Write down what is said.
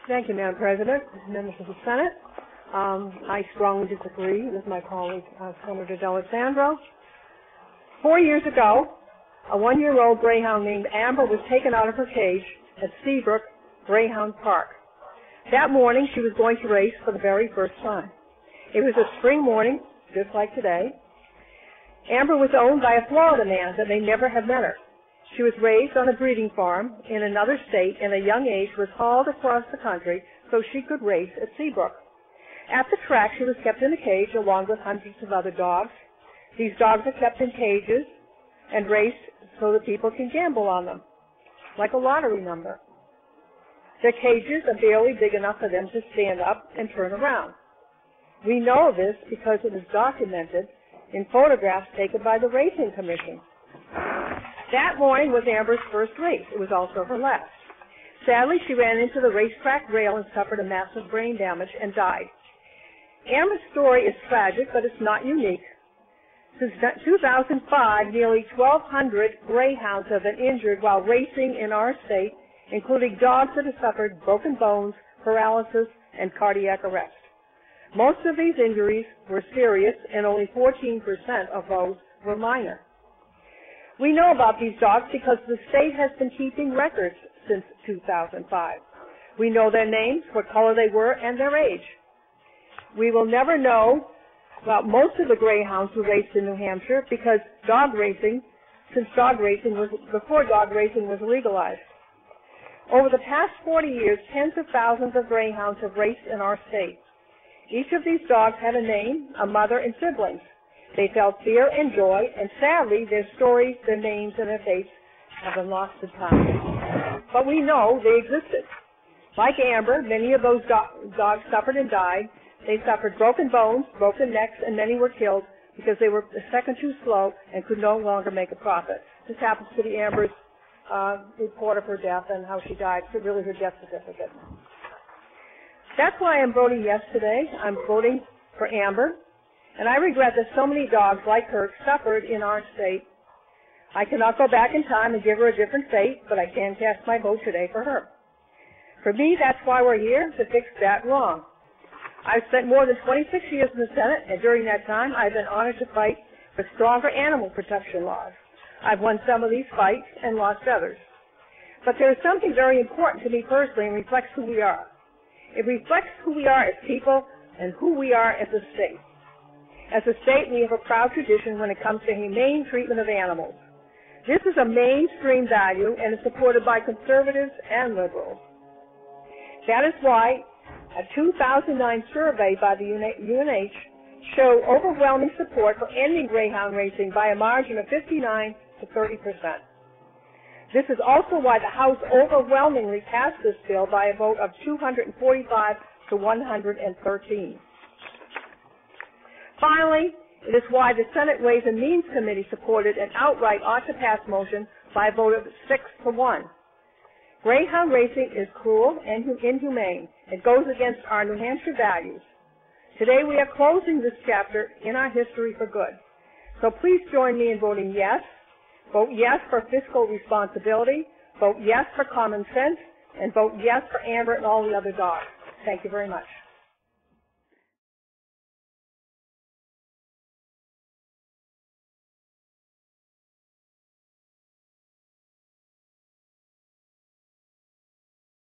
Thank you, Madam President, members of the Senate. I strongly disagree with my colleague, Senator D'Alessandro. 4 years ago, a 1-year-old Greyhound named Amber was taken out of her cage at Seabrook Greyhound Park. That morning, she was going to race for the very first time. It was a spring morning, just like today. Amber was owned by a Florida man that may never have met her. She was raised on a breeding farm in another state and at a young age was hauled across the country so she could race at Seabrook. At the track, she was kept in a cage along with hundreds of other dogs. These dogs are kept in cages and raced so that people can gamble on them, like a lottery number. Their cages are barely big enough for them to stand up and turn around. We know this because it was documented in photographs taken by the Racing Commission. That morning was Amber's first race. It was also her last. Sadly, she ran into the racetrack rail and suffered a massive brain damage and died. Amber's story is tragic, but it's not unique. Since 2005, nearly 1,200 greyhounds have been injured while racing in our state, including dogs that have suffered broken bones, paralysis, and cardiac arrest. Most of these injuries were serious, and only 14% of those were minor. We know about these dogs because the state has been keeping records since 2005. We know their names, what color they were, and their age. We will never know about most of the greyhounds who raced in New Hampshire because before dog racing was legalized. Over the past 40 years, tens of thousands of greyhounds have raced in our state. Each of these dogs had a name, a mother, and siblings. They felt fear and joy, and sadly, their stories, their names, and their fates have been lost to time. But we know they existed. Like Amber, many of those dogs suffered and died. They suffered broken bones, broken necks, and many were killed because they were a second too slow and could no longer make a profit. This happens to be Amber's report of her death and how she died, really her death certificate. That's why I'm voting yes today. I'm voting for Amber. And I regret that so many dogs like her suffered in our state. I cannot go back in time and give her a different fate, but I can cast my vote today for her. For me, that's why we're here, to fix that wrong. I've spent more than 26 years in the Senate, and during that time, I've been honored to fight for stronger animal protection laws. I've won some of these fights and lost others. But there is something very important to me personally and reflects who we are. It reflects who we are as people and who we are as a state. As a state, we have a proud tradition when it comes to humane treatment of animals. This is a mainstream value and is supported by conservatives and liberals. That is why a 2009 survey by the UNH showed overwhelming support for ending greyhound racing by a margin of 59 to 30%. This is also why the House overwhelmingly passed this bill by a vote of 245 to 113. Finally, it is why the Senate Ways and Means Committee supported an outright ought-to-pass motion by a vote of 6 to 1. Greyhound racing is cruel and inhumane. It goes against our New Hampshire values. Today we are closing this chapter in our history for good. So please join me in voting yes. Vote yes for fiscal responsibility. Vote yes for common sense. And vote yes for Amber and all the other dogs. Thank you very much.